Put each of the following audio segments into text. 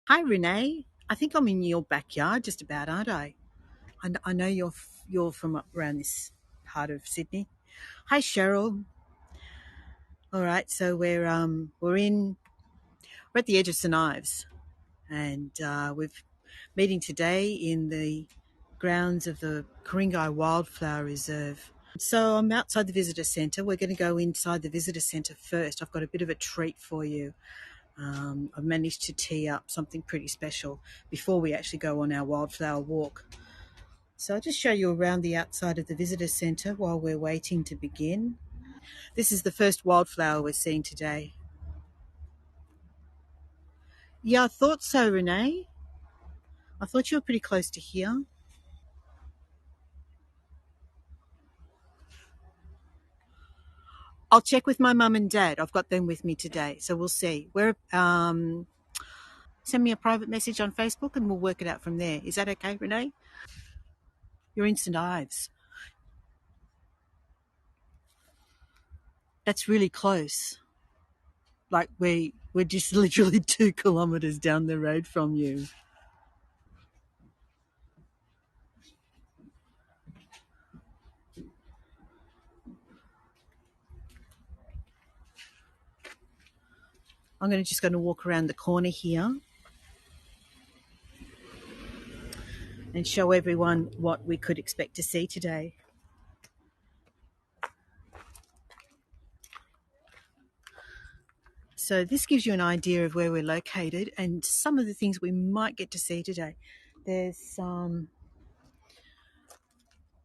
Hi, Renee. I think I'm in your backyard, just about, aren't I? I know you're from up around this part of Sydney. Hi, Cheryl. All right, so we're at the edge of St Ives, and we're meeting today in the grounds of the Kuringai Wildflower Reserve. So I'm outside the visitor centre. We're going to go inside the visitor centre first. I've got a bit of a treat for you. I've managed to tee up something pretty special before we actually go on our wildflower walk. So I'll just show you around the outside of the visitor centre while we're waiting to begin. This is the first wildflower we're seeing today. Yeah, I thought so, Renee. I thought you were pretty close to here. I'll check with my mum and dad. I've got them with me today, so we'll see. Send me a private message on Facebook and we'll work it out from there. Is that okay, Renee? You're in St Ives. That's really close. Like we're just literally 2 kilometres down the road from you. I'm just going to walk around the corner here and show everyone what we could expect to see today. So this gives you an idea of where we're located and some of the things we might get to see today. There's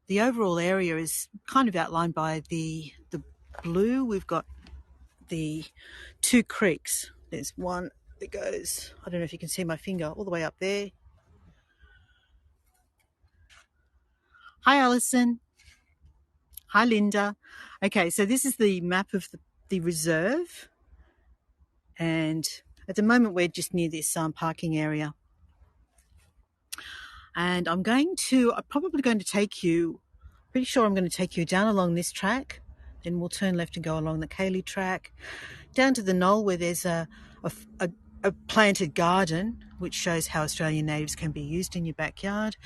the overall area is kind of outlined by the blue. We've got the two creeks. There's one that goes, I don't know if you can see my finger, all the way up there. Hi, Alison. Hi, Linda. Okay, so this is the map of the reserve. And at the moment, we're just near this parking area. And I'm probably going to take you, pretty sure I'm going to take you down along this track. Then we'll turn left and go along the Cayley track, down to the knoll where there's a planted garden, which shows how Australian natives can be used in your backyard.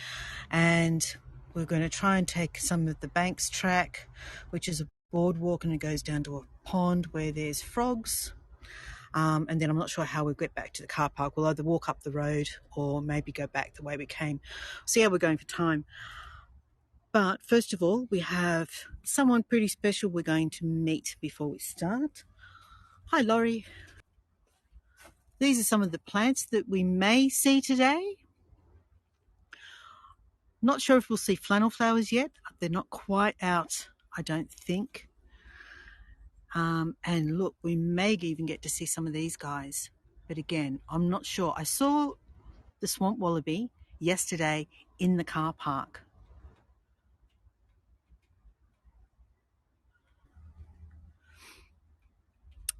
And we're going to try and take some of the Banks track, which is a boardwalk, and it goes down to a pond where there's frogs. And then I'm not sure how we'll get back to the car park. We'll either walk up the road or maybe go back the way we came. See how we're going for time. But first of all, we have someone pretty special we're going to meet before we start. Hi, Laurie. These are some of the plants that we may see today. Not sure if we'll see flannel flowers yet. They're not quite out, I don't think. And look, we may even get to see some of these guys. But again, I'm not sure. I saw the swamp wallaby yesterday in the car park.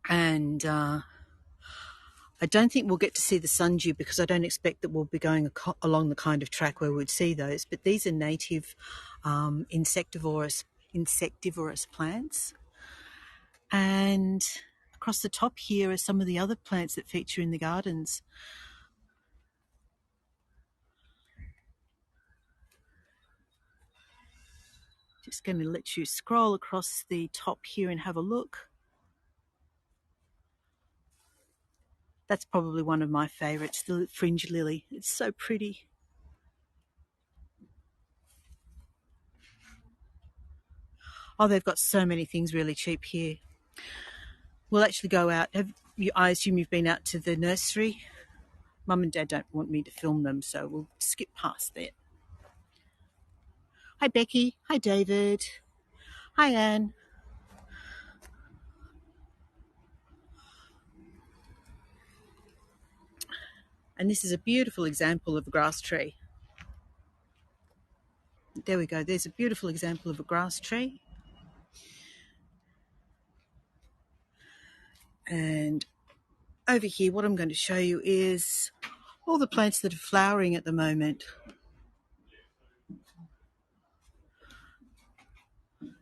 And I don't think we'll get to see the sundew because I don't expect that we'll be going along the kind of track where we'd see those. But these are native insectivorous plants. And across the top here are some of the other plants that feature in the gardens. Just going to let you scroll across the top here and have a look. That's probably one of my favourites, the fringe lily. It's so pretty. Oh, they've got so many things really cheap here. We'll actually go out. I assume you've been out to the nursery. Mum and Dad don't want me to film them, so we'll skip past that. Hi, Becky. Hi, David. Hi, Anne. And this is a beautiful example of a grass tree. There we go. There's a beautiful example of a grass tree. And over here, what I'm going to show you is all the plants that are flowering at the moment.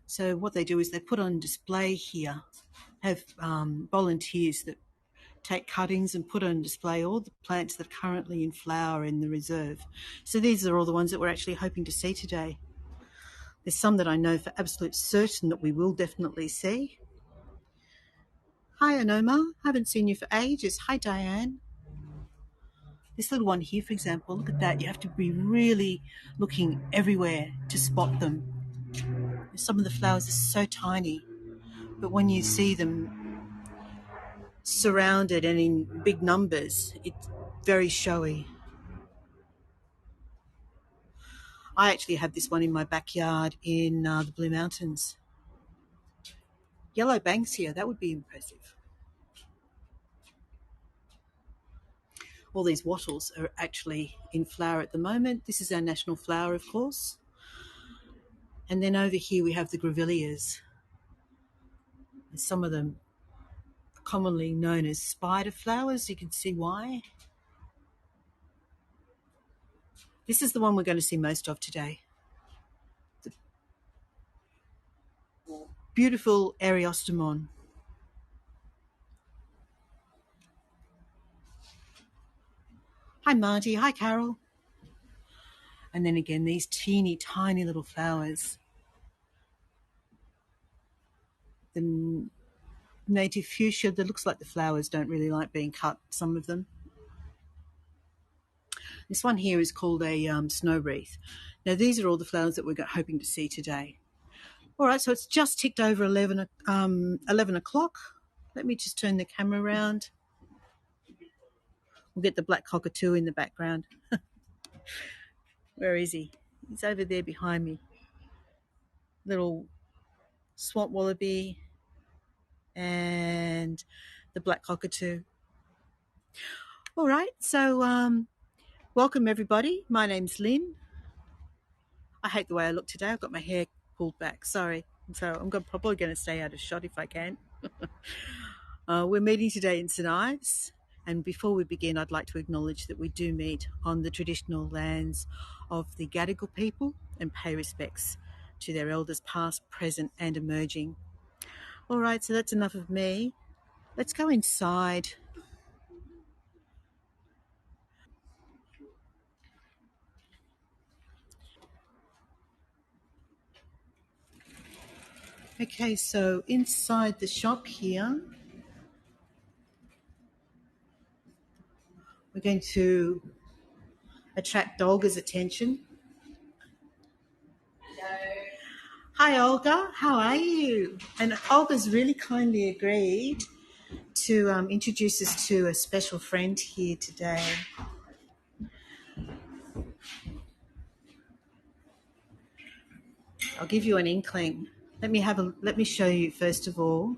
So what they do is they put on display here, have volunteers that take cuttings and put on display all the plants that are currently in flower in the reserve. So these are all the ones that we're actually hoping to see today. There's some that I know for absolute certain that we will definitely see. Hi, Anoma. Haven't seen you for ages. Hi, Diane. This little one here, for example, look at that. You have to be really looking everywhere to spot them. Some of the flowers are so tiny, but when you see them surrounded and in big numbers, it's very showy. I actually have this one in my backyard in the Blue Mountains. Yellow banksia, that would be impressive. All these wattles are actually in flower at the moment. This is our national flower, of course. And then over here we have the grevilleas. Some of them commonly known as spider flowers. You can see why. This is the one we're going to see most of today. The beautiful Eriostemon. Hi, Marty. Hi, Carol. And then again, these teeny, tiny little flowers. The native fuchsia, that looks like the flowers don't really like being cut, some of them. This one here is called a snow wreath. Now, these are all the flowers that we're hoping to see today. All right, so it's just ticked over 11 o'clock. Let me just turn the camera around. We'll get the black cockatoo in the background. Where is he? He's over there behind me. Little swamp wallaby and the black cockatoo. All right, so welcome everybody. My name's Lynn. I hate the way I look today. I've got my hair pulled back. Sorry. So I'm probably going to stay out of shot if I can. We're meeting today in St Ives. And before we begin, I'd like to acknowledge that we do meet on the traditional lands of the Gadigal people and pay respects to their elders past, present and emerging. All right, so that's enough of me. Let's go inside. Okay, so inside the shop here, we're going to attract Olga's attention. Hello. Hi, Olga. How are you? And Olga's really kindly agreed to introduce us to a special friend here today. I'll give you an inkling. Let me show you first of all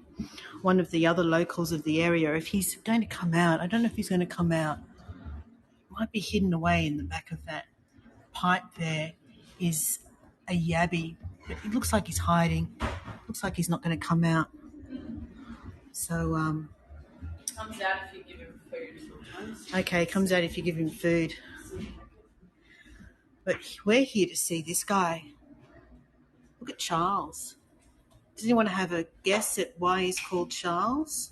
one of the other locals of the area. If he's going to come out, I don't know if he's going to come out. Might be hidden away in the back of that pipe there is a yabby. It looks like he's hiding. Looks like he's not going to come out. So Comes out if you give him food sometimes. Okay, comes out if you give him food. But we're here to see this guy. Look at Charles. Does anyone have a guess at why he's called Charles?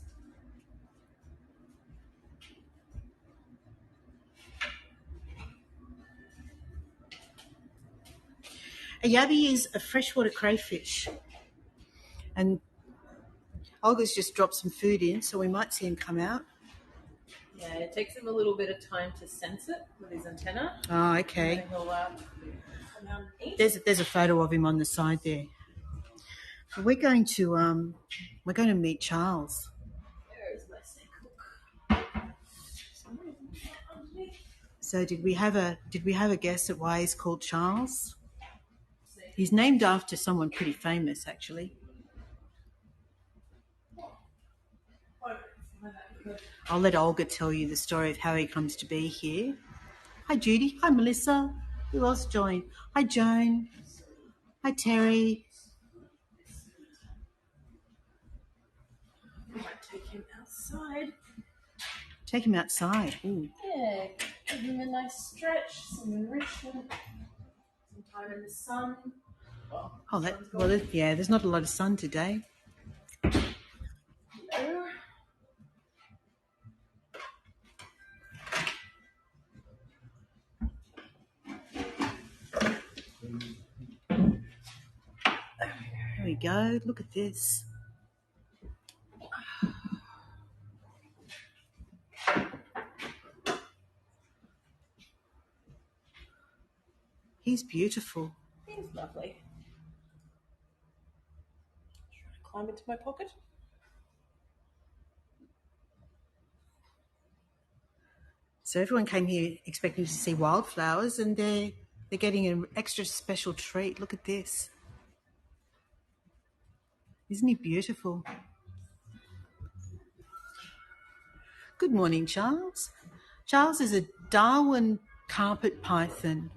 A yabby is a freshwater crayfish. And Olga's just dropped some food in, so we might see him come out. Yeah, it takes him a little bit of time to sense it with his antenna. Oh, okay. And he'll come out and eat. There's a photo of him on the side there. We're going to meet Charles. There is my snake hook. So did we have a guess at why he's called Charles? He's named after someone pretty famous, actually. I'll let Olga tell you the story of how he comes to be here. Hi, Judy. Hi, Melissa. Who else joined? Hi, Joan. Hi, Terry. I might take him outside. Take him outside. Ooh. Yeah, give him a nice stretch, some enrichment, some time in the sun. There's not a lot of sun today. Hello. go. Look at this. He's beautiful. He's lovely. Climb into my pocket. So everyone came here expecting to see wildflowers, and they're getting an extra special treat. Look at this. Isn't he beautiful? Good morning, Charles. Charles is a Darwin carpet python.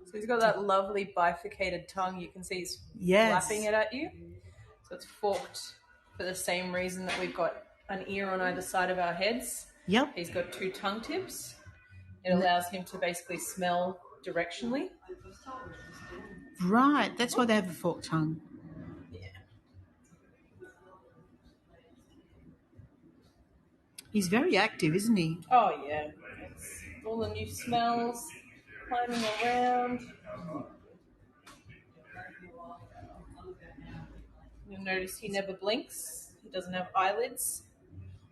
So he's got that lovely bifurcated tongue. You can see he's flapping it at you. So it's forked for the same reason that we've got an ear on either side of our heads. Yep. He's got two tongue tips. It allows him to basically smell directionally. Right, that's why they have a forked tongue. Yeah. He's very active, isn't he? Oh, yeah. It's all the new smells, climbing around. You'll notice he never blinks. He doesn't have eyelids.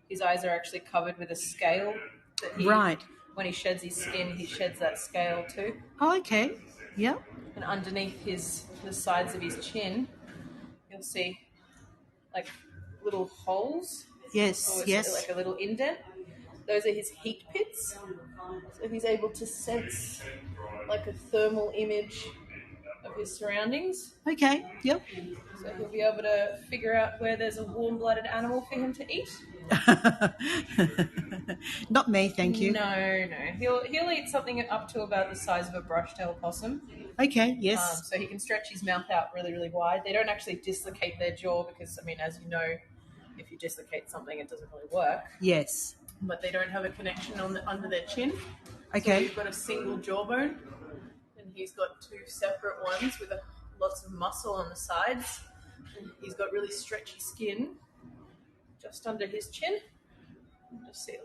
His eyes are actually covered with a scale. That when he sheds his skin, he sheds that scale too. Oh, okay. Yep. And underneath the sides of his chin, you'll see like little holes. Yes, yes. Like a little indent. Those are his heat pits. So he's able to sense like a thermal image of his surroundings. Okay, yep. So he'll be able to figure out where there's a warm-blooded animal for him to eat. Not me, thank you. No. He'll eat something up to about the size of a brush-tailed possum. Okay, yes. So he can stretch his mouth out really, really wide. They don't actually dislocate their jaw because, I mean, as you know, if you dislocate something, it doesn't really work. Yes. But they don't have a connection under their chin. Okay. So you've got a single jawbone, and he's got two separate ones with lots of muscle on the sides. And he's got really stretchy skin just under his chin. Just see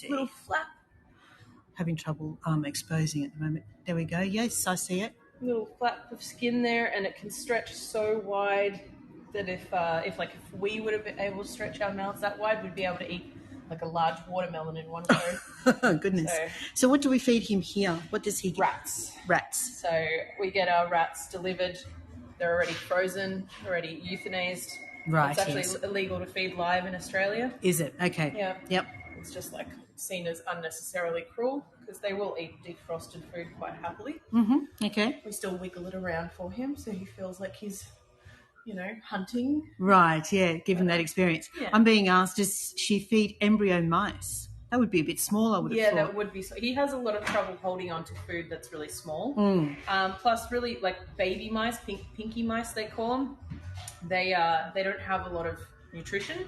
a little flap. Having trouble exposing at the moment. There we go. Yes, I see it. Little flap of skin there, and it can stretch so wide that if we would have been able to stretch our mouths that wide, we'd be able to eat like a large watermelon in one go. Goodness. So what do we feed him here? What does he get? Rats. So we get our rats delivered. They're already frozen, already euthanized. Right. It's actually illegal to feed live in Australia. Is it? Okay. Yeah. Yep. It's just like seen as unnecessarily cruel because they will eat defrosted food quite happily. Mm-hmm. Okay. We still wiggle it around for him so he feels like he's, hunting. Right, yeah, give him that experience. Yeah. I'm being asked, does she feed embryo mice? That would be a bit small, I would have thought. Yeah, that would be. He has a lot of trouble holding on to food that's really small. Plus, really, like baby mice, pinky mice, they call them. They don't have a lot of nutrition.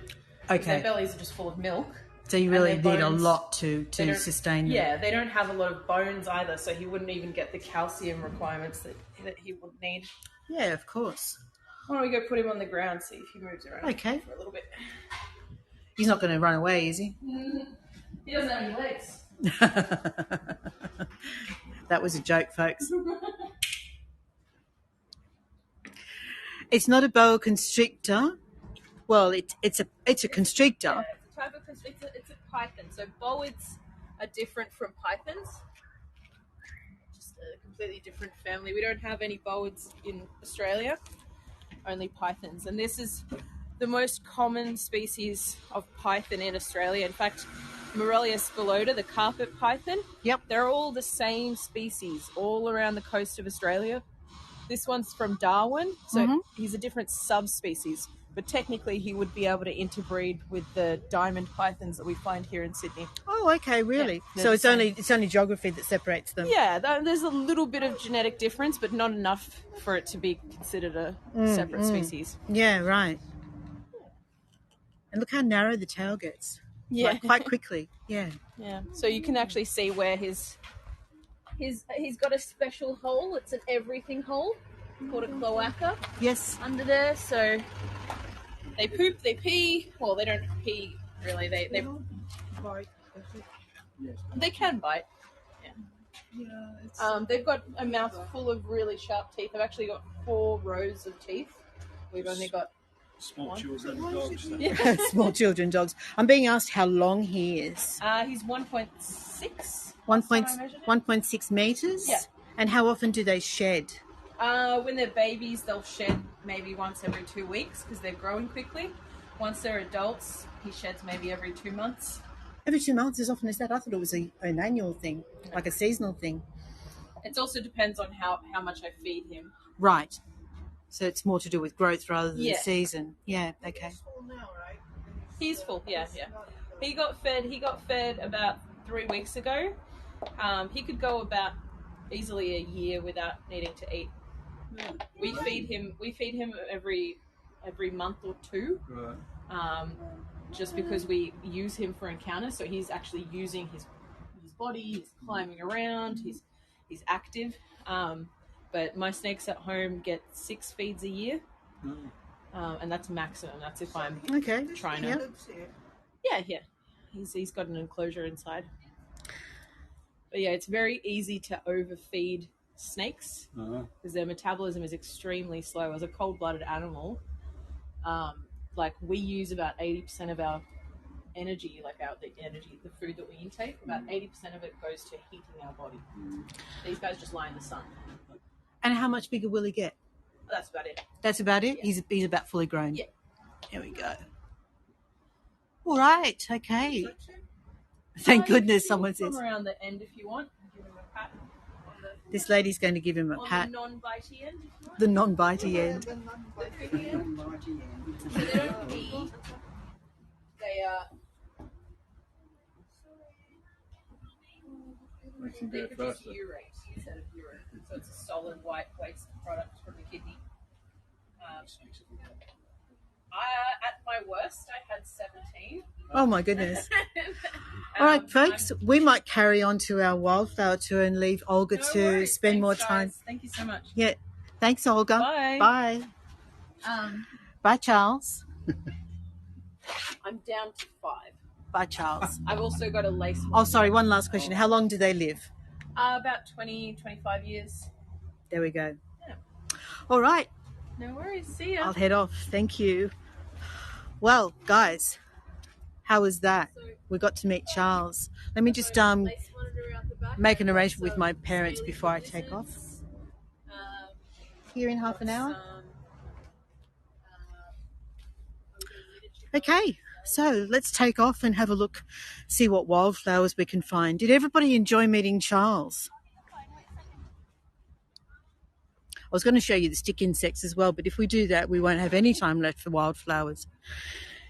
Okay. Their bellies are just full of milk. So you really need a lot to sustain them. Yeah, they don't have a lot of bones either, so he wouldn't even get the calcium requirements that he would need. Yeah, of course. Why don't we go put him on the ground, see if he moves around for a little bit. He's not going to run away, is he? He doesn't have any legs. That was a joke, folks. It's not a boa constrictor. Well, it's a constrictor. Yeah, it's a type of constrictor. It's a python. So boids are different from pythons. Just a completely different family. We don't have any boids in Australia. Only pythons. And this is the most common species of python in Australia. In fact, Morelia spilota, the carpet python, they're all the same species all around the coast of Australia. This one's from Darwin, so he's a different subspecies. But technically, he would be able to interbreed with the diamond pythons that we find here in Sydney. Oh, okay, really? Yeah, so it's only geography that separates them. Yeah, there's a little bit of genetic difference, but not enough for it to be considered a separate species. Yeah, right. And look how narrow the tail gets. Yeah, like, quite quickly. Yeah. Yeah. So you can actually see where he's got a special hole. It's an everything hole called a cloaca. Yes. Under there, so they poop, they pee. Well, they don't pee really. They bite. They can bite. Yeah. They've got a mouth full of really sharp teeth. They've actually got 4 rows of teeth. we've only got small children dogs. Yeah. Small children dogs. I'm being asked how long he is. He's 1.6. 1.6 meters. Yeah. And how often do they shed? When they're babies, they'll shed maybe once every 2 weeks because they're growing quickly. Once they're adults, he sheds maybe every 2 months. Every 2 months, as often as that? I thought it was an annual thing, like a seasonal thing. It also depends on how much I feed him. Right. So it's more to do with growth rather than Yeah. season. Yeah, okay. He's full, yeah. He got fed about 3 weeks ago. He could go about easily a year without needing to eat. We feed him every month or two. Right. Just because we use him for encounters, so he's actually using his body, he's climbing around, he's active. But my snakes at home get 6 feeds a year. And that's maximum. That's if I'm trying to. Yeah. He's got an enclosure inside. But yeah, it's very easy to overfeed snakes because their metabolism is extremely slow. As a cold-blooded animal, like we use about 80% of our energy, the food that we intake, about 80% of it goes to heating our body. These guys just lie in the sun. And how much bigger will he get? That's about it. That's about it? Yeah. He's about fully grown? Yeah. There we go. All right, okay. Thank goodness someone says. Come around the end if you want. Give him a pat. This lady's going to give him a pat. On the non-bitey end. If you want. The non-bitey end. The bitey end. So they don't pee. They produce urate instead of urine. So it's a solid white waste product from the kidney. At my worst, I had 17. Oh my goodness. All right, folks, we might carry on to our wildflower tour and leave Olga to spend more time. Guys. Thank you so much. Yeah. Thanks, Olga. Bye. Bye. Bye, Charles. I'm down to 5. Bye, Charles. I've also got a lace one. Oh, sorry, one last question. How long do they live? About 20, 25 years. There we go. Yeah. All right. No worries. See ya. I'll head off. Thank you. Well, guys, how was that? We got to meet Charles. Let me just make an arrangement with my parents before I take off. Here in half an hour. Okay, so let's take off and have a look, see what wildflowers we can find. Did everybody enjoy meeting Charles? I was going to show you the stick insects as well, but if we do that, we won't have any time left for wildflowers.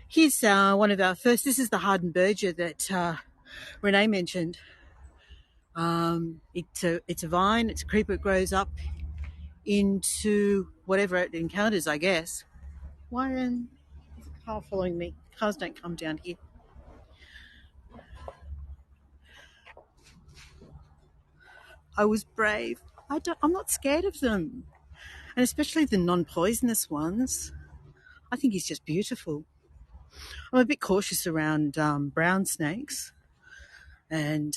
Here's one of our first. This is the Hardenbergia that Renee mentioned. It's a vine. It's a creeper. It grows up into whatever it encounters, I guess. Why is a car following me? Cars don't come down here. I was brave. I'm not scared of them. And especially the non-poisonous ones. I think he's just beautiful. I'm a bit cautious around brown snakes. And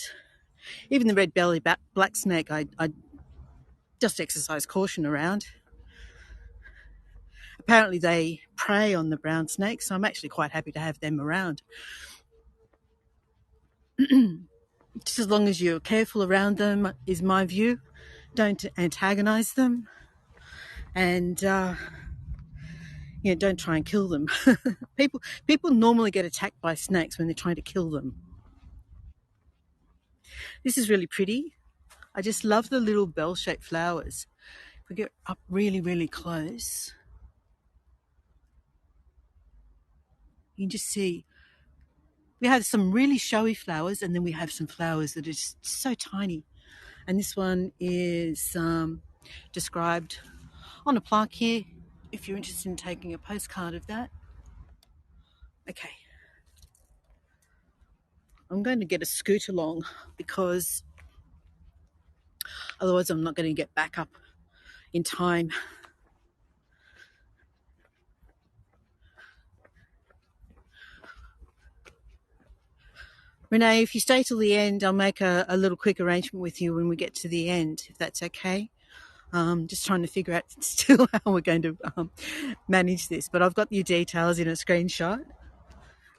even the red belly black snake, I just exercise caution around. Apparently they prey on the brown snakes, so I'm actually quite happy to have them around. Just as long as you're careful around them, is my view. Don't antagonize them. And don't try and kill them. People normally get attacked by snakes when they're trying to kill them. This is really pretty. I just love the little bell-shaped flowers. If we get up really, really close, you can just see we have some really showy flowers, and then we have some flowers that are just so tiny. And this one is described on a plaque here, if you're interested in taking a postcard of that. Okay. I'm going to get a scoot along because otherwise I'm not going to get back up in time. Renee, if you stay till the end, I'll make a little quick arrangement with you when we get to the end, if that's okay. Just trying to figure out still how we're going to manage this. But I've got your details in a screenshot.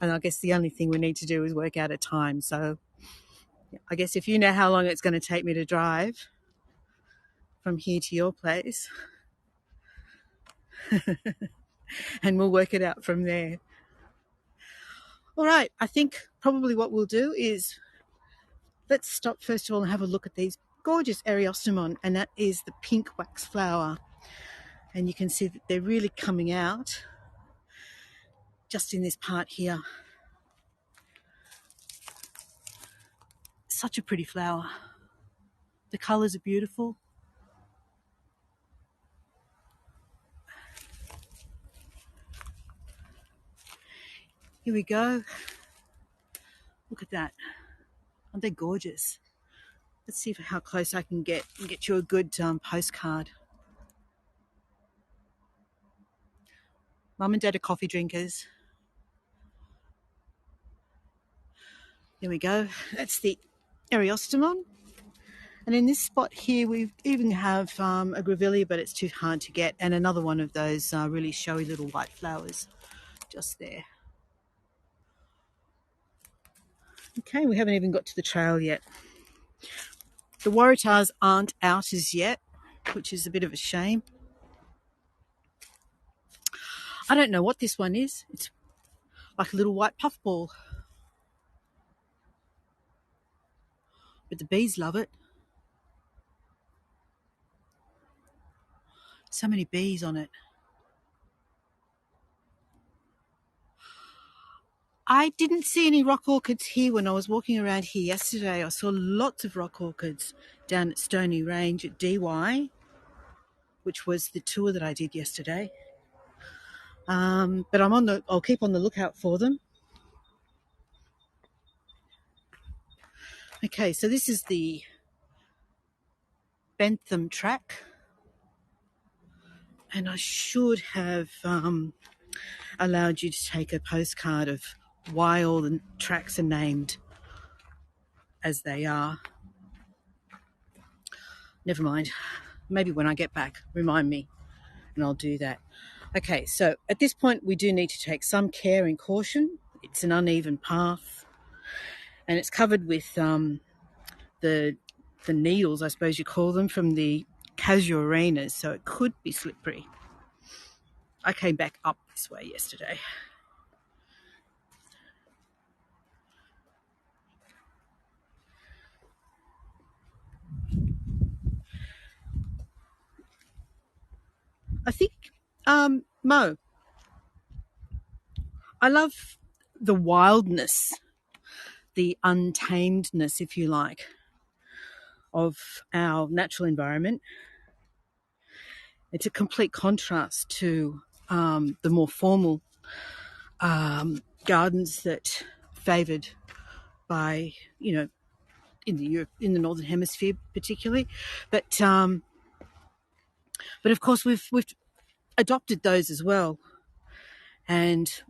And I guess the only thing we need to do is work out a time. So I guess if you know how long it's going to take me to drive from here to your place, and we'll work it out from there. All right, I think probably what we'll do is let's stop first of all and have a look at these gorgeous Eriostemon, and that is the pink wax flower. And you can see that they're really coming out just in this part here. Such a pretty flower. The colours are beautiful. Here we go. Look at that. Aren't they gorgeous? Let's see how close I can get and get you a good postcard. Mum and Dad are coffee drinkers. There we go. That's the Eriostemon. And in this spot here, we even have a grevillea, but it's too hard to get, and another one of those really showy little white flowers just there. Okay, we haven't even got to the trail yet. The waratahs aren't out as yet, which is a bit of a shame. I don't know what this one is. It's like a little white puffball. But the bees love it. So many bees on it. I didn't see any rock orchids here when I was walking around here yesterday. I saw lots of rock orchids down at Stony Range at DY, which was the tour that I did yesterday. But I'll keep on the lookout for them. Okay, so this is the Bentham track. And I should have allowed you to take a postcard of why all the tracks are named as they are. Never mind. Maybe when I get back, remind me and I'll do that. Okay, so at this point we do need to take some care and caution. It's an uneven path and it's covered with the needles, I suppose you call them, from the casuarinas, so it could be slippery. I came back up this way yesterday. I think, Mo, I love the wildness, the untamedness, if you like, of our natural environment. It's a complete contrast to the more formal gardens that favoured by, in the Northern Hemisphere particularly. But of course we've adopted those as well, and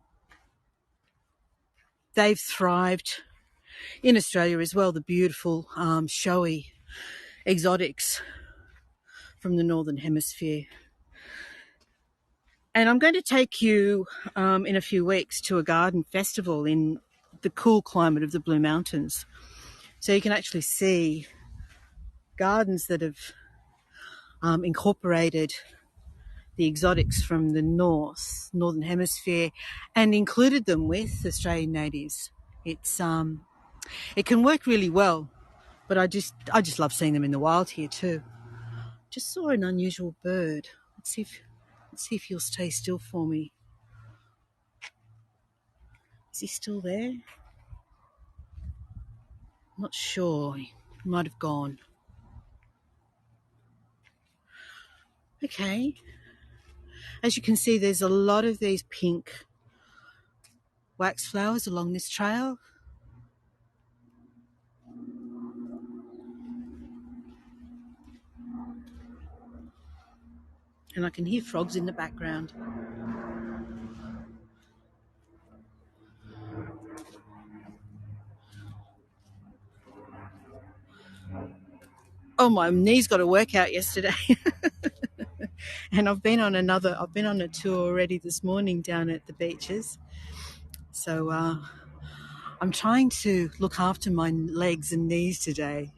they've thrived in Australia as well. The beautiful showy exotics from the Northern Hemisphere. And I'm going to take you in a few weeks to a garden festival in the cool climate of the Blue Mountains. So you can actually see gardens that have incorporated the exotics from the Northern Hemisphere and included them with Australian natives. It's it can work really well, but I just love seeing them in the wild here too. Just saw an unusual bird. Let's see if you'll stay still for me. Is he still there? Not sure. He might have gone. Okay. As you can see, there's a lot of these pink wax flowers along this trail. And I can hear frogs in the background. Oh, my knees got a workout yesterday. And I've been on a tour already this morning down at the beaches. So I'm trying to look after my legs and knees today.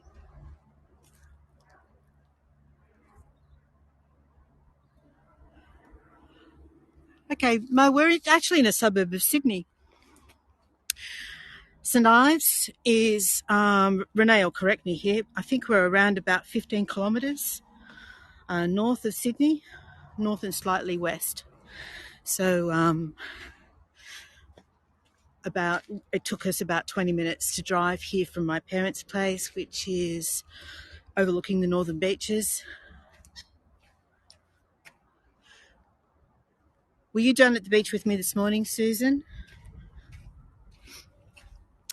Okay, Mo, we're actually in a suburb of Sydney. St Ives is, Renee will correct me here, I think we're around about 15 kilometres north of Sydney, north and slightly west. So it took us about 20 minutes to drive here from my parents' place, which is overlooking the northern beaches. Were you down at the beach with me this morning, Susan?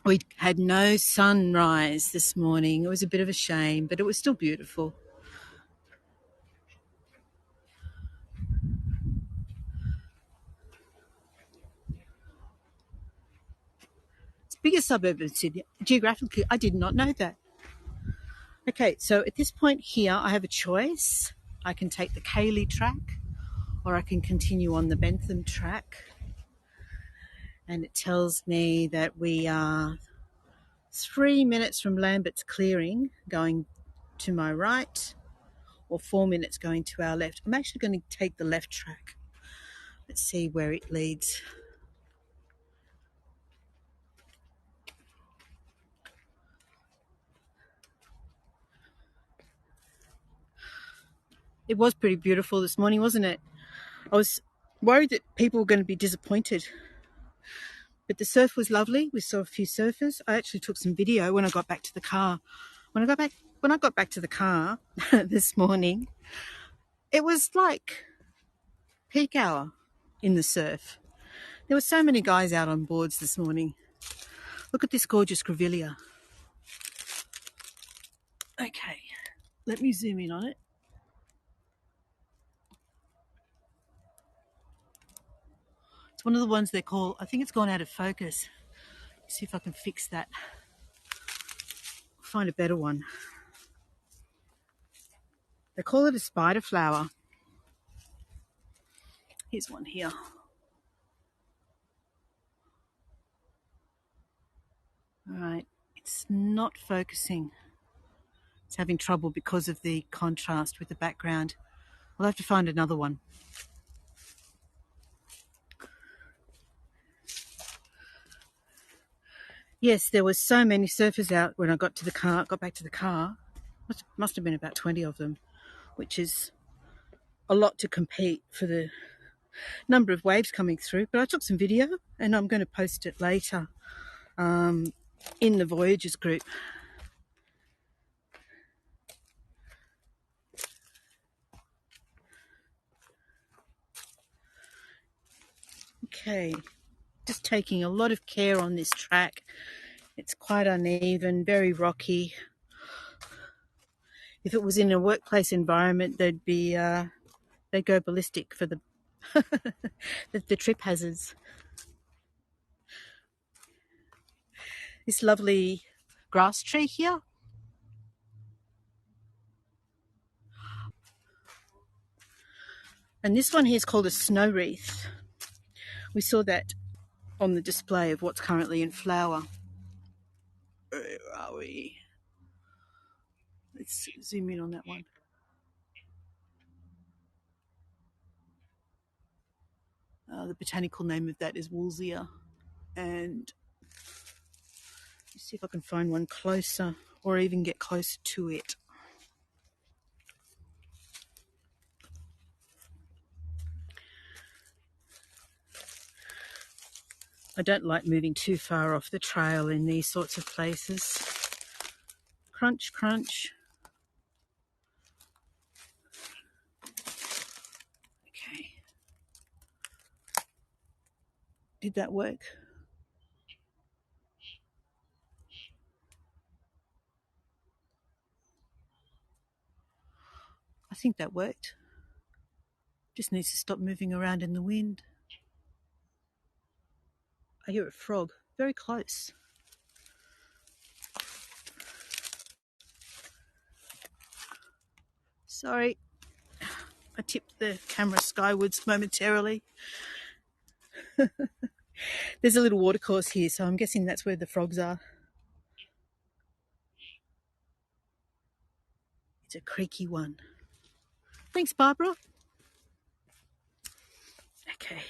We had no sunrise this morning. It was a bit of a shame, but it was still beautiful. It's the biggest suburb of Sydney. Geographically, I did not know that. Okay, so at this point here, I have a choice. I can take the Cayley track or I can continue on the Bentham track. And it tells me that we are 3 minutes from Lambert's Clearing going to my right, or 4 minutes going to our left. I'm actually going to take the left track. Let's see where it leads. It was pretty beautiful this morning, wasn't it? I was worried that people were going to be disappointed, but the surf was lovely. We saw a few surfers. I actually took some video when I got back to the car. When I got back to the car this morning, it was like peak hour in the surf. There were so many guys out on boards this morning. Look at this gorgeous grevillea. Okay, let me zoom in on it. It's one of the ones they call, I think it's gone out of focus. Let's see if I can fix that. Find a better one. They call it a spider flower. Here's one here. All right, it's not focusing. It's having trouble because of the contrast with the background. I'll have to find another one. Yes, there was so many surfers out when I got back to the car. Must have been about 20 of them, which is a lot to compete for the number of waves coming through. But I took some video and I'm going to post it later in the Voyagers group. Okay, just taking a lot of care on this track. It's quite uneven, very rocky. If it was in a workplace environment, they'd go ballistic for the the trip hazards. This lovely grass tree here. And this one here is called a snow wreath. We saw that on the display of what's currently in flower. Where are we? Let's zoom in on that one. The botanical name of that is Woolsea. And let's see if I can find one closer or even get closer to it. I don't like moving too far off the trail in these sorts of places. Crunch, crunch. Okay. Did that work? I think that worked. Just needs to stop moving around in the wind. I hear a frog very close. Sorry, I tipped the camera skywards momentarily. There's a little watercourse here, so I'm guessing that's where the frogs are. It's a creaky one. Thanks, Barbara. Okay,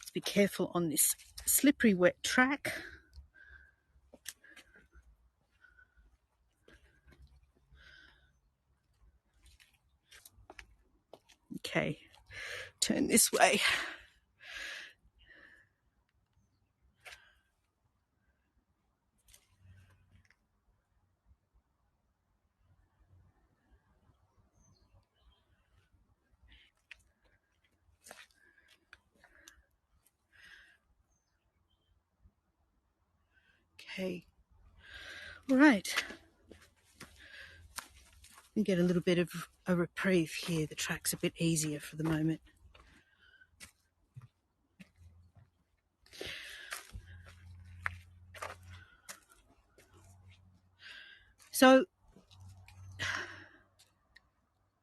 let's be careful on this slippery, wet track. Okay, turn this way. Okay, all right. We get a little bit of a reprieve here. The track's a bit easier for the moment. So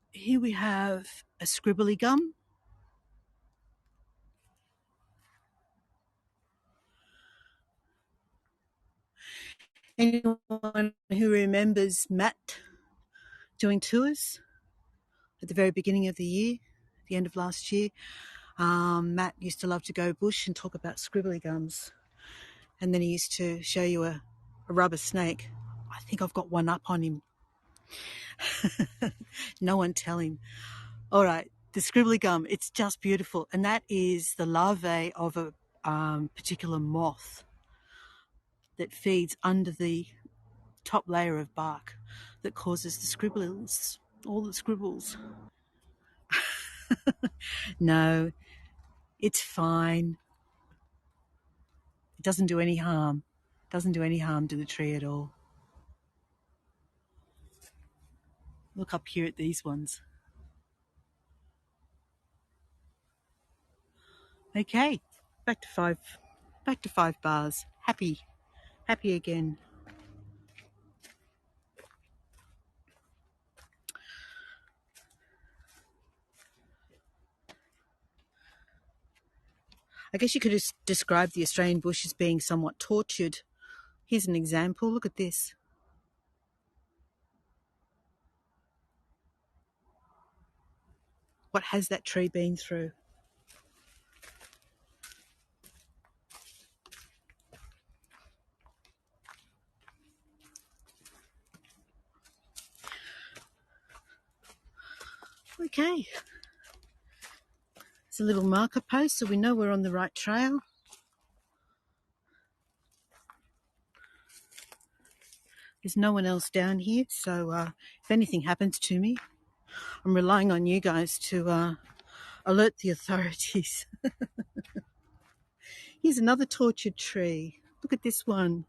here we have a scribbly gum. Anyone who remembers Matt doing tours at the very beginning of the year, the end of last year, Matt used to love to go bush and talk about scribbly gums. And then he used to show you a rubber snake. I think I've got one up on him. No one tell him. All right, the scribbly gum, it's just beautiful. And that is the larvae of a particular moth that feeds under the top layer of bark that causes the scribbles, all the scribbles. No, it's fine. It doesn't do any harm. It doesn't do any harm to the tree at all. Look up here at these ones. Okay, back to five bars. Happy again. I guess you could describe the Australian bush as being somewhat tortured. Here's an example. Look at this. What has that tree been through? Okay. It's a little marker post so we know we're on the right trail. There's no one else down here, so if anything happens to me, I'm relying on you guys to alert the authorities. Here's another tortured tree. Look at this one.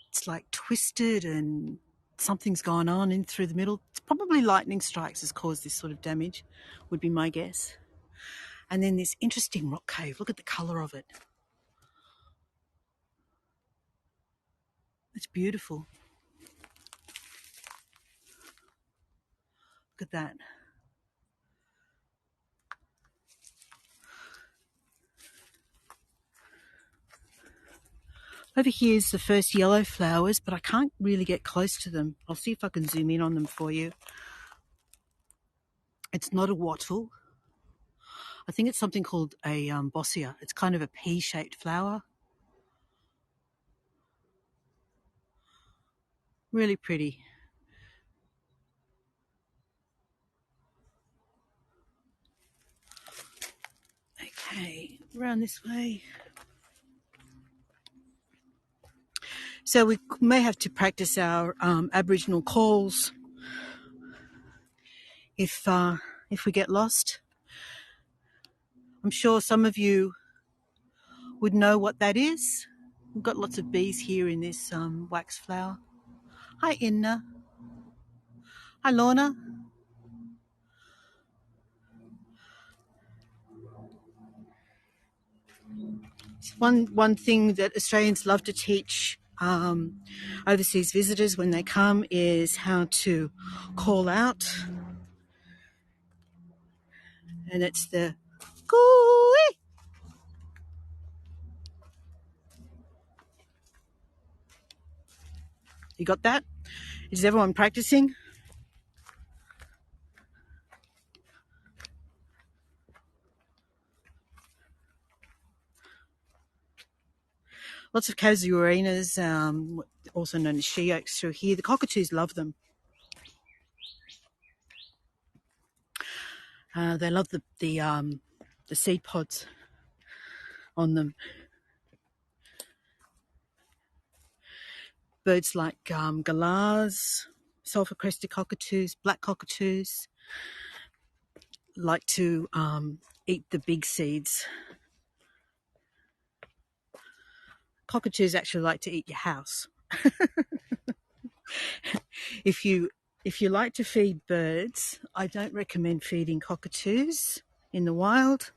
It's like twisted and something's gone on in through the middle. It's probably lightning strikes has caused this sort of damage, would be my guess. And then this interesting rock cave. Look at the colour of it. It's beautiful. Look at that. Over here is the first yellow flowers, but I can't really get close to them. I'll see if I can zoom in on them for you. It's not a wattle. I think it's something called a bossia. It's kind of a pea-shaped flower. Really pretty. Okay, around this way. So we may have to practice our Aboriginal calls if we get lost. I'm sure some of you would know what that is. We've got lots of bees here in this wax flower. Hi, Inna. Hi, Lorna. One thing that Australians love to teach overseas visitors when they come is how to call out. And it's the coo-ee. You got that? Is everyone practicing? Lots of casuarinas, also known as she oaks through here. The cockatoos love them. They love the seed pods on them. Birds like galahs, sulphur-crested cockatoos, black cockatoos like to eat the big seeds. Cockatoos actually like to eat your house. If you like to feed birds, I don't recommend feeding cockatoos in the wild,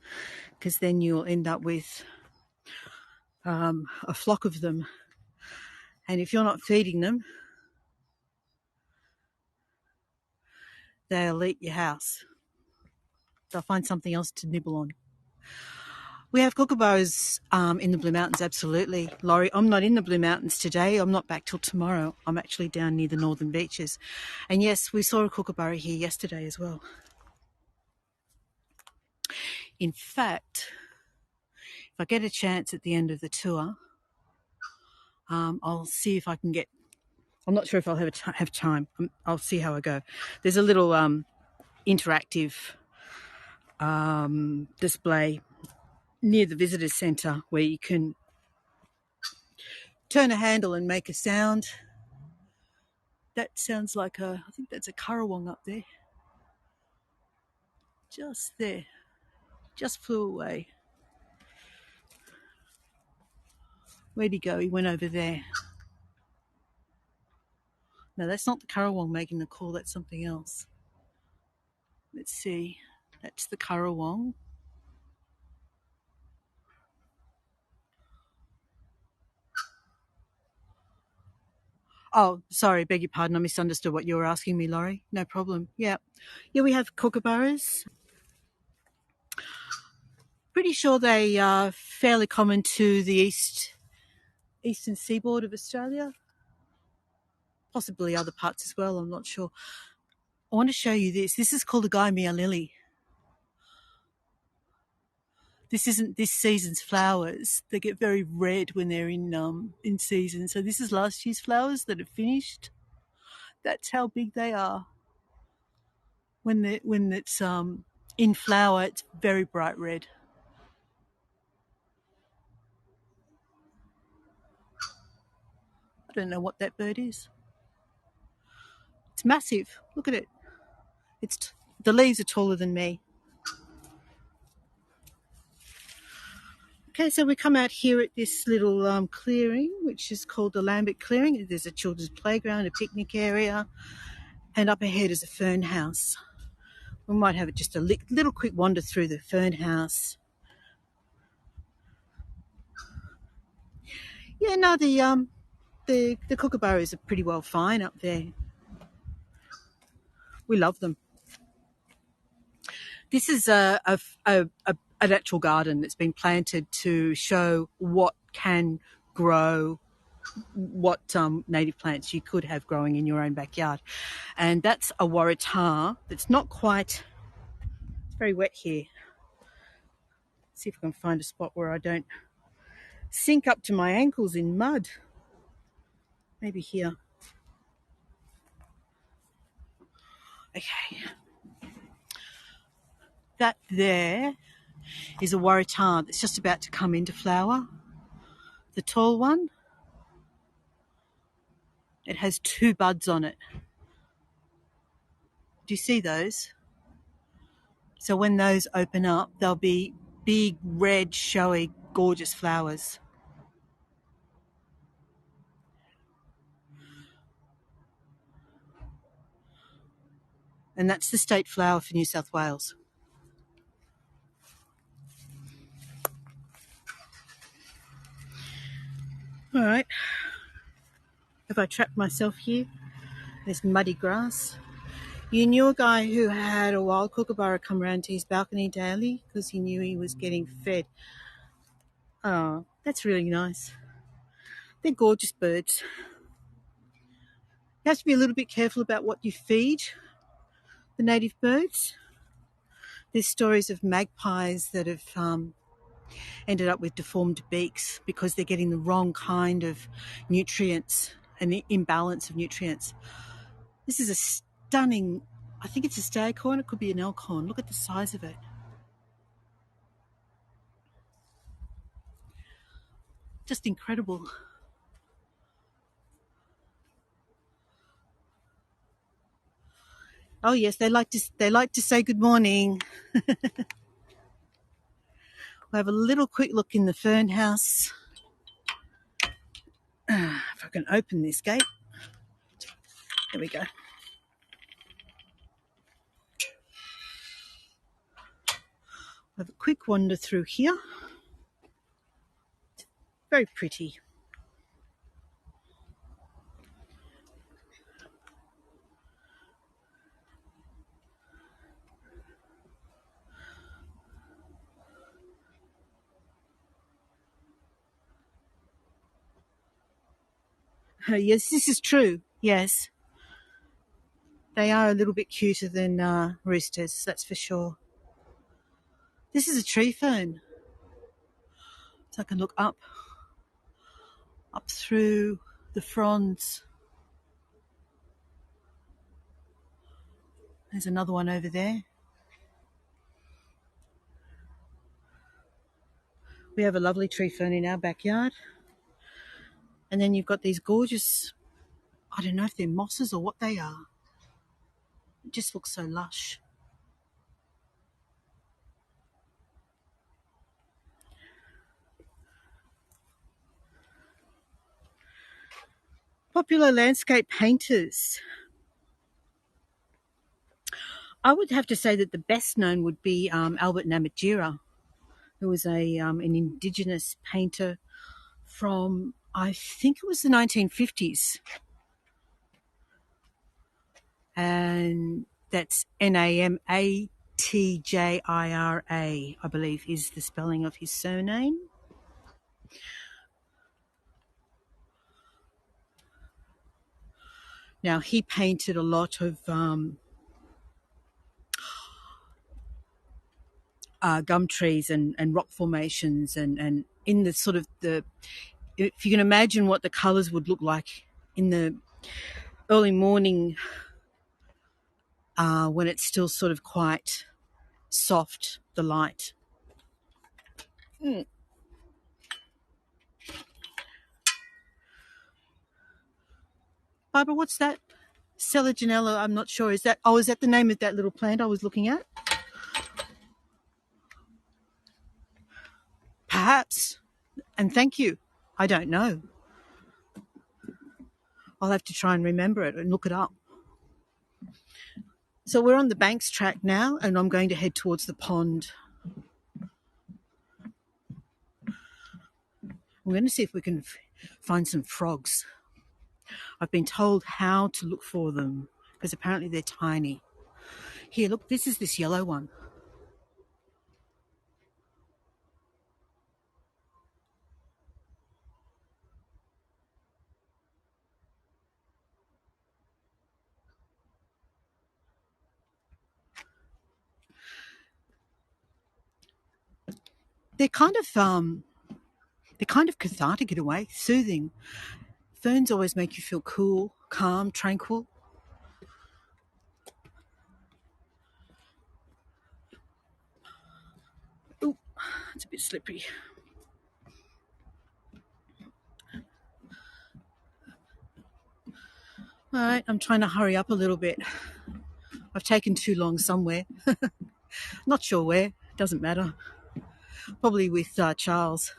because then you'll end up with a flock of them. And if you're not feeding them, they'll eat your house. They'll find something else to nibble on. We have kookaburras in the Blue Mountains, absolutely. Laurie, I'm not in the Blue Mountains today. I'm not back till tomorrow. I'm actually down near the northern beaches. And yes, we saw a kookaburra here yesterday as well. In fact, if I get a chance at the end of the tour, I'll see if I can get... I'm not sure if I'll have time. I'll see how I go. There's a little interactive display near the visitor centre where you can turn a handle and make a sound. That sounds like I think that's a currawong up there. Just there. Just flew away. Where'd he go? He went over there. No, that's not the currawong making the call. That's something else. Let's see. That's the currawong. Oh, sorry, beg your pardon. I misunderstood what you were asking me, Laurie. No problem. Yeah, we have kookaburras. Pretty sure they are fairly common to the eastern seaboard of Australia. Possibly other parts as well, I'm not sure. I want to show you this. This is called a Gaimea lily. This isn't this season's flowers. They get very red when they're in season. So this is last year's flowers that have finished. That's how big they are. When it's in flower, it's very bright red. I don't know what that bird is. It's massive. Look at it. The leaves are taller than me. Okay, so we come out here at this little clearing, which is called the Lambert Clearing. There's a children's playground, a picnic area, and up ahead is a fern house. We might have just a little quick wander through the fern house. Yeah, no, the kookaburras are pretty well fine up there. We love them. This is an actual garden that's been planted to show what can grow, what native plants you could have growing in your own backyard. And that's a waratah that's not quite... It's very wet here. See if I can find a spot where I don't sink up to my ankles in mud. Maybe here. Okay. That there is a waratah that's just about to come into flower. The tall one. It has 2 buds on it. Do you see those? So when those open up, they'll be big, red, showy, gorgeous flowers. And that's the state flower for New South Wales. All right. Have I trapped myself here? This muddy grass. You knew a guy who had a wild kookaburra come around to his balcony daily because he knew he was getting fed. Oh, that's really nice. They're gorgeous birds. You have to be a little bit careful about what you feed the native birds. There's stories of magpies that have ended up with deformed beaks because they're getting the wrong kind of nutrients and the imbalance of nutrients. This is a stunning, I think it's a staghorn, it could be an elkhorn. Look at the size of it. Just incredible. Oh yes, they like to say good morning. We'll have a little quick look in the fern house. If I can open this gate. There we go. Have a quick wander through here. Very pretty. Yes, this is true. Yes. They are a little bit cuter than roosters, that's for sure. This is a tree fern. So I can look up through the fronds. There's another one over there. We have a lovely tree fern in our backyard. And then you've got these gorgeous, I don't know if they're mosses or what they are. It just looks so lush. Popular landscape painters. I would have to say that the best known would be Albert Namatjira, who was an Indigenous painter from, I think it was the 1950s. And that's Namatjira, I believe is the spelling of his surname. Now, he painted a lot of gum trees and rock formations and in the sort of the, if you can imagine what the colours would look like in the early morning when it's still sort of quite soft, the light. Barbara, what's that? Selaginella, I'm not sure. Is that the name of that little plant I was looking at? Perhaps. And thank you. I don't know. I'll have to try and remember it and look it up. So we're on the Banks track now, and I'm going to head towards the pond. I'm going to see if we can find some frogs. I've been told how to look for them because apparently they're tiny. Here, look, this is this yellow one. They're kind of cathartic in a way, soothing. Ferns always make you feel cool, calm, tranquil. Oh, it's a bit slippery. All right, I'm trying to hurry up a little bit. I've taken too long somewhere. Not sure where, doesn't matter. Probably with Charles.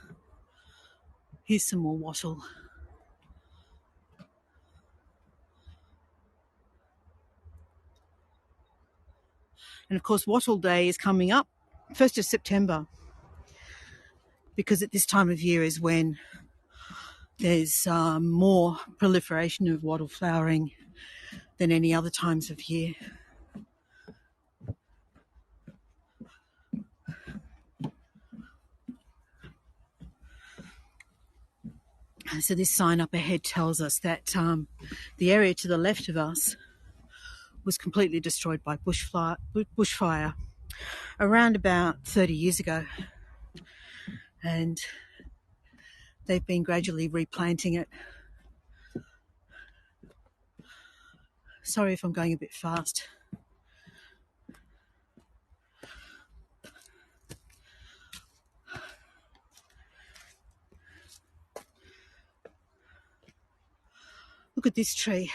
Here's some more wattle. And of course, Wattle Day is coming up, 1st of September, because at this time of year is when there's more proliferation of wattle flowering than any other times of year. So this sign up ahead tells us that the area to the left of us was completely destroyed by bushfire around about 30 years ago. And they've been gradually replanting it. Sorry if I'm going a bit fast. Look at this tree.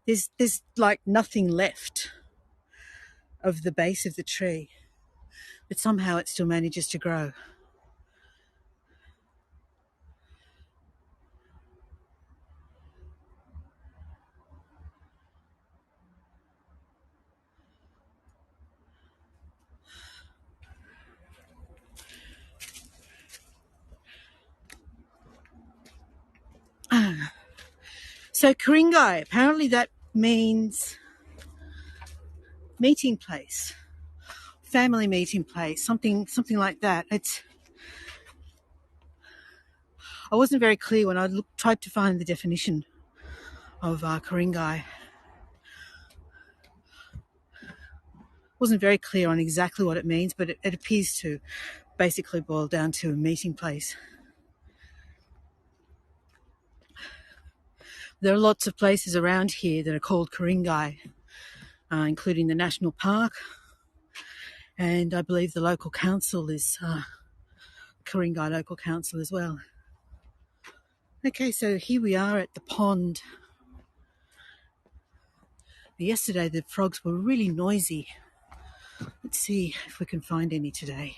There's like nothing left of the base of the tree, but somehow it still manages to grow. So Kuringai, apparently that means meeting place, family meeting place, something like that. I wasn't very clear when I tried to find the definition of Kuringai. Wasn't very clear on exactly what it means, but it appears to basically boil down to a meeting place. There are lots of places around here that are called Kuringai, including the National Park, and I believe the local council is Kuringai Local Council as well. Okay, so here we are at the pond. Yesterday the frogs were really noisy. Let's see if we can find any today.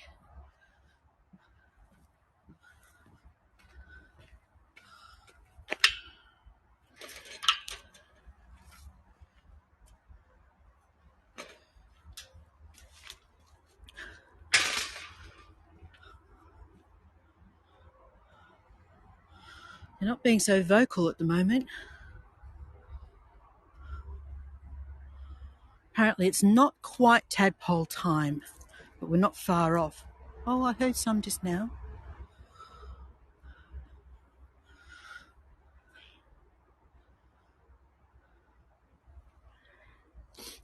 They're not being so vocal at the moment. Apparently it's not quite tadpole time, but we're not far off. Oh, I heard some just now.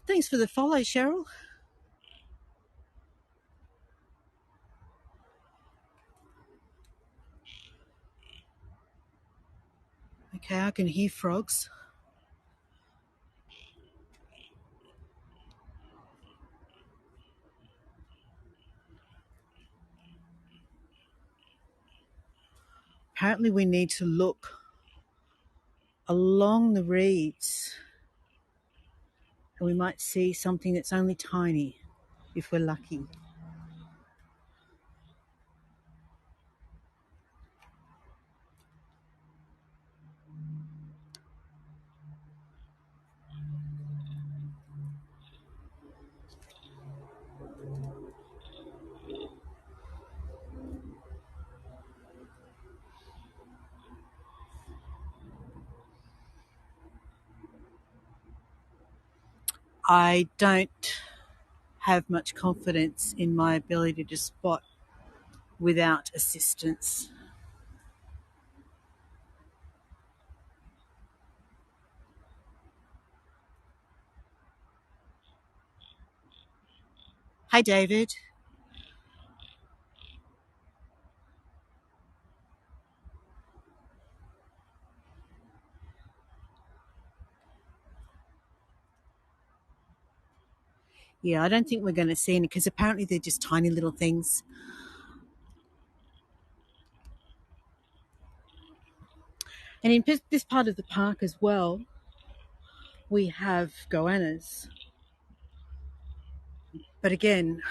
Thanks for the follow, Cheryl. Okay, I can hear frogs. Apparently we need to look along the reeds and we might see something that's only tiny if we're lucky. I don't have much confidence in my ability to spot without assistance. Hi, David. Yeah, I don't think we're going to see any because apparently they're just tiny little things. And in this part of the park as well, we have goannas. But again,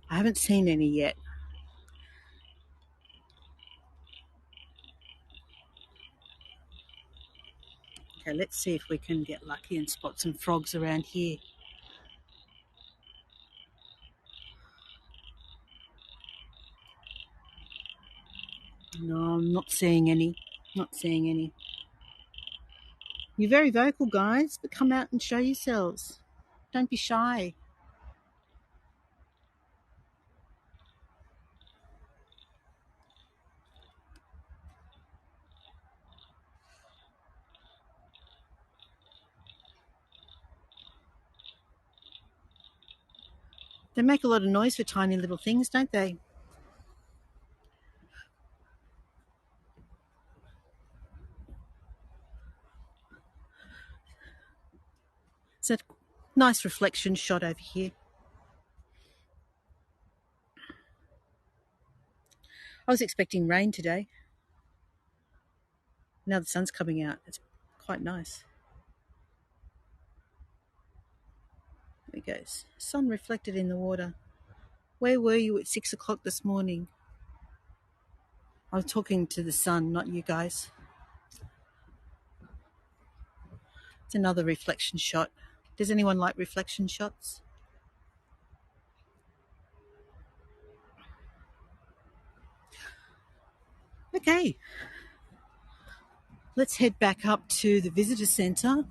I haven't seen any yet. Okay, let's see if we can get lucky and spot some frogs around here. No, I'm not seeing any. Not seeing any. You're very vocal, guys, but come out and show yourselves. Don't be shy. They make a lot of noise for tiny little things, don't they? It's a nice reflection shot over here. I was expecting rain today. Now the sun's coming out. It's quite nice. There it goes. Sun reflected in the water. Where were you at 6 o'clock this morning? I was talking to the sun, not you guys. It's another reflection shot. Does anyone like reflection shots? Okay. Let's head back up to the visitor centre.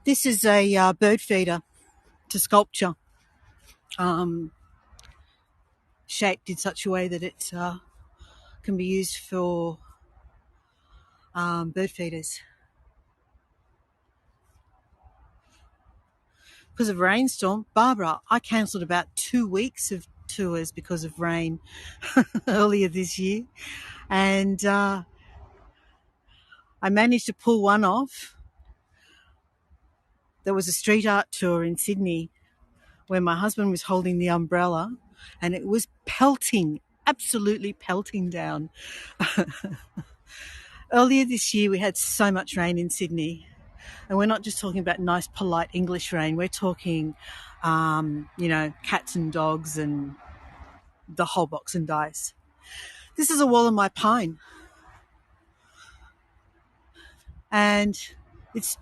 This is a bird feeder to sculpture, shaped in such a way that it can be used for bird feeders. Because of rainstorm, Barbara, I cancelled about 2 weeks of tours because of rain earlier this year, and I managed to pull one off. There was a street art tour in Sydney where my husband was holding the umbrella and it was pelting, absolutely pelting down. Earlier this year, we had so much rain in Sydney. And we're not just talking about nice, polite English rain. We're talking, cats and dogs and the whole box and dice. This is a Wallamai pine. And it's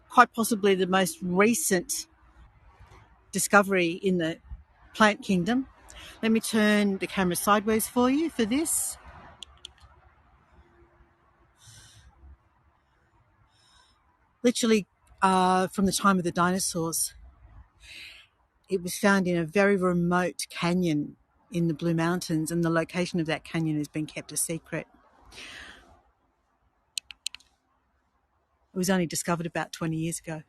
quite possibly the most recent discovery in the plant kingdom. Let me turn the camera sideways for you for this. Literally from the time of the dinosaurs. It was found in a very remote canyon in the Blue Mountains, and the location of that canyon has been kept a secret. It was only discovered about 20 years ago.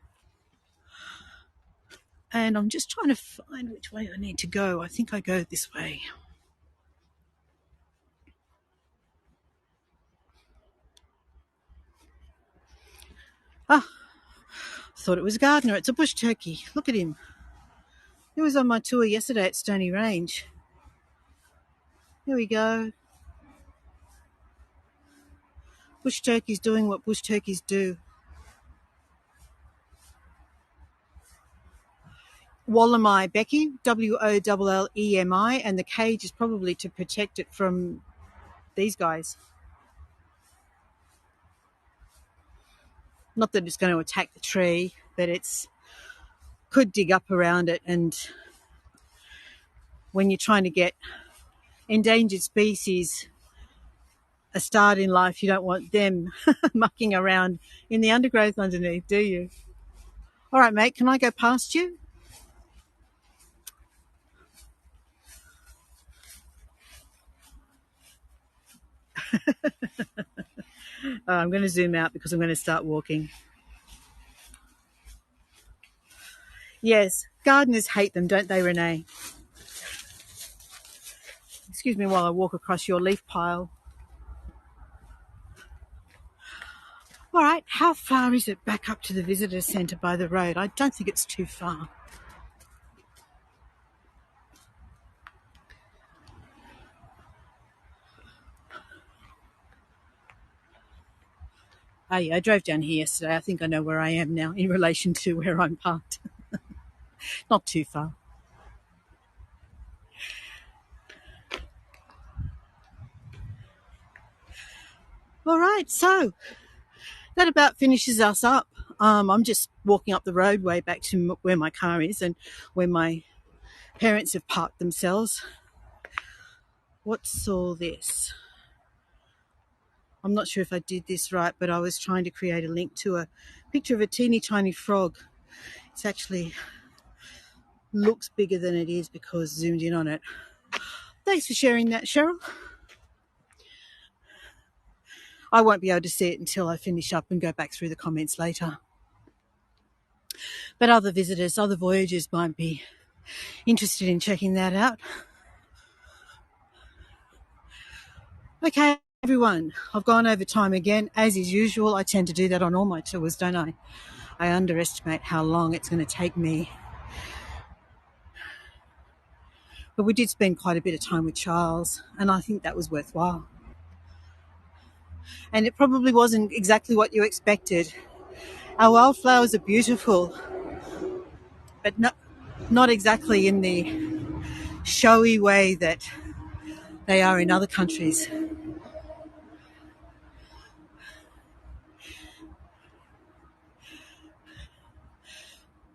And I'm just trying to find which way I need to go. I think I go this way. Thought it was a gardener. It's a bush turkey. Look at him. He was on my tour yesterday at Stony Range. Here we go. Bush turkeys doing what bush turkeys do. Wallamai Becky, Woollemi, and the cage is probably to protect it from these guys. Not that it's going to attack the tree, but it's could dig up around it, and when you're trying to get endangered species a start in life, you don't want them mucking around in the undergrowth underneath, do you? All right, mate, can I go past you? I'm going to zoom out because I'm going to start walking. Yes, gardeners hate them, don't they, Renee? Excuse me while I walk across your leaf pile. All right, how far is it back up to the visitor centre by the road? I don't think it's too far. Oh, yeah, I drove down here yesterday. I think I know where I am now in relation to where I'm parked. Not too far. All right, so that about finishes us up. I'm just walking up the roadway back to where my car is and where my parents have parked themselves. What's all this? I'm not sure if I did this right, but I was trying to create a link to a picture of a teeny tiny frog. It's actually looks bigger than it is because zoomed in on it. Thanks for sharing that, Cheryl. I won't be able to see it until I finish up and go back through the comments later. But other visitors, other voyagers might be interested in checking that out. Okay, everyone, I've gone over time again. As is usual, I tend to do that on all my tours, don't I? I underestimate how long it's going to take me. But we did spend quite a bit of time with Charles, and I think that was worthwhile. And it probably wasn't exactly what you expected. Our wildflowers are beautiful, but not exactly in the showy way that they are in other countries.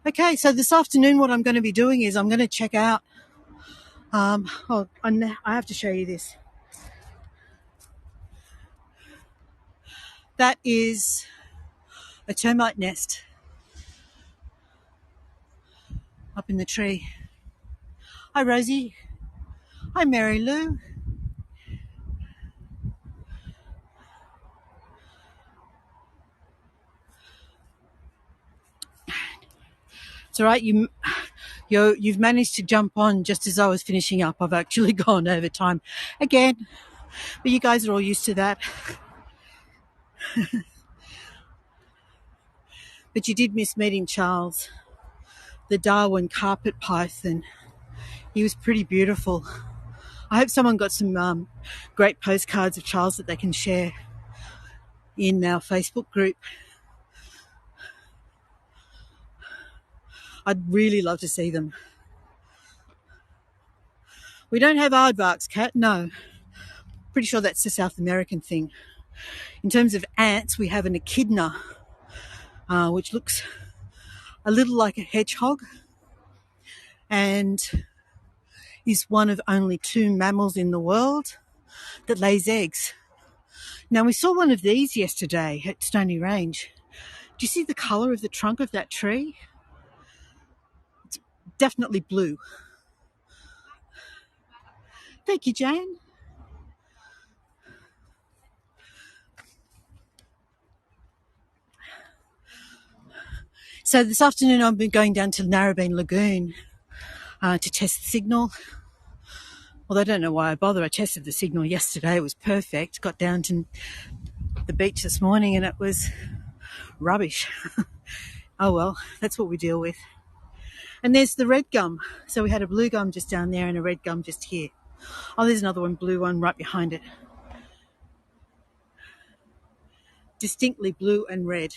Okay, so this afternoon what I'm going to be doing is I'm going to check out, I have to show you this. That is a termite nest up in the tree. Hi, Rosie. Hi, Mary Lou. It's all right. You've managed to jump on just as I was finishing up. I've actually gone over time again, but you guys are all used to that. But you did miss meeting Charles, the Darwin carpet python. He was pretty beautiful. I hope someone got some great postcards of Charles that they can share in our Facebook group. I'd really love to see them. We don't have aardvarks, Kat, no. Pretty sure that's a South American thing. In terms of ants, we have an echidna, which looks a little like a hedgehog and is one of only 2 mammals in the world that lays eggs. Now, we saw one of these yesterday at Stony Range. Do you see the colour of the trunk of that tree? It's definitely blue. Thank you, Jane. So this afternoon I've been going down to Narrabeen Lagoon to test the signal. Well, I don't know why I bother. I tested the signal yesterday. It was perfect. Got down to the beach this morning and it was rubbish. Oh well, that's what we deal with. And there's the red gum. So we had a blue gum just down there and a red gum just here. Oh, there's another one, blue one right behind it. Distinctly blue and red.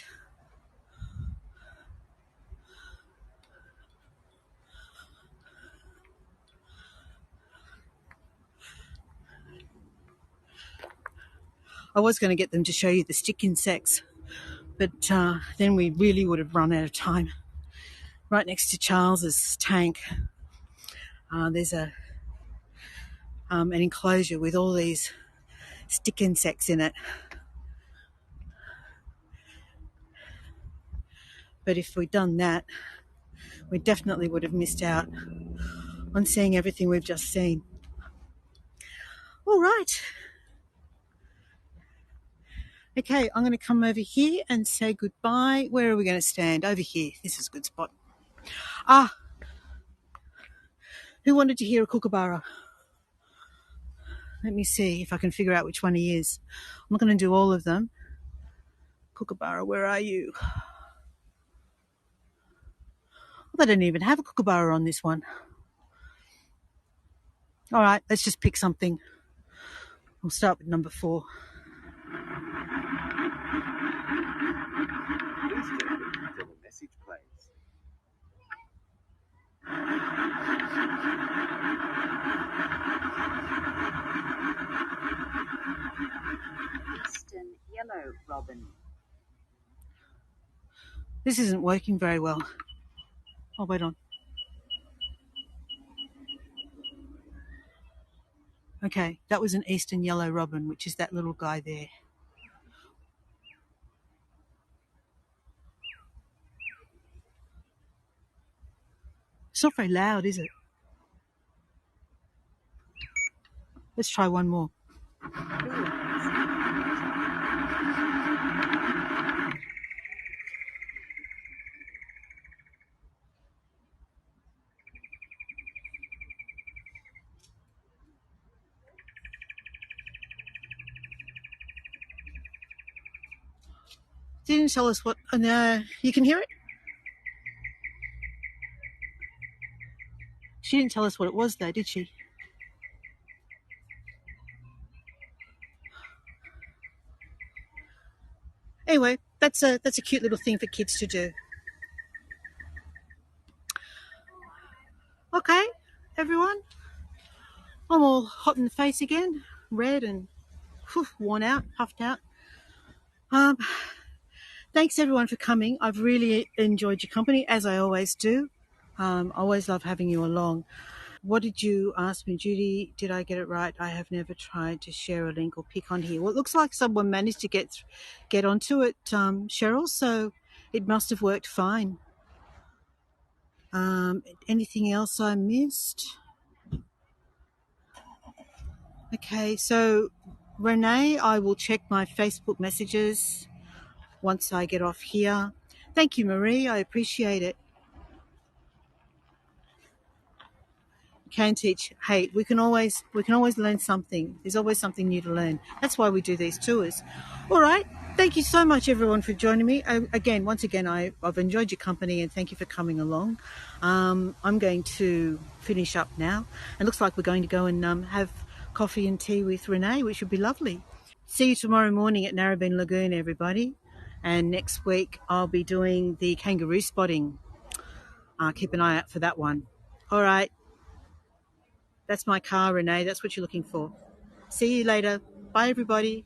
I was going to get them to show you the stick insects, but then we really would have run out of time. Right next to Charles's tank, there's an enclosure with all these stick insects in it. But if we'd done that, we definitely would have missed out on seeing everything we've just seen. All right. Okay, I'm going to come over here and say goodbye. Where are we going to stand? Over here. This is a good spot. Who wanted to hear a kookaburra? Let me see if I can figure out which one he is. I'm not going to do all of them. Kookaburra, where are you? Well, they don't even have a kookaburra on this one. All right, let's just pick something. We'll start with number 4. Until the message plays. Eastern yellow robin. This isn't working very well. Oh, wait on. Okay, that was an eastern yellow robin, which is that little guy there. It's not very loud, is it? Let's try one more. She didn't tell us what. Oh, no, you can hear it? She didn't tell us what it was, though, did she? Anyway, that's a cute little thing for kids to do. Okay, everyone. I'm all hot in the face again, red and worn out, puffed out. Thanks everyone for coming. I've really enjoyed your company, as I always do. I always love having you along. What did you ask me, Judy? Did I get it right? I have never tried to share a link or pick on here. Well, it looks like someone managed to get onto it, Cheryl, so it must have worked fine. Anything else I missed? Okay, so Renee, I will check my Facebook messages once I get off here. Thank you, Marie. I appreciate it. Can teach. Hey, we can always learn something. There's always something new to learn. That's why we do these tours. All right. Thank you so much, everyone, for joining me. Once again, I've enjoyed your company, and thank you for coming along. I'm going to finish up now. It looks like we're going to go and have coffee and tea with Renee, which would be lovely. See you tomorrow morning at Narrabeen Lagoon, everybody. And next week I'll be doing the kangaroo spotting. Keep an eye out for that one. All right. That's my car, Renee. That's what you're looking for. See you later. Bye, everybody.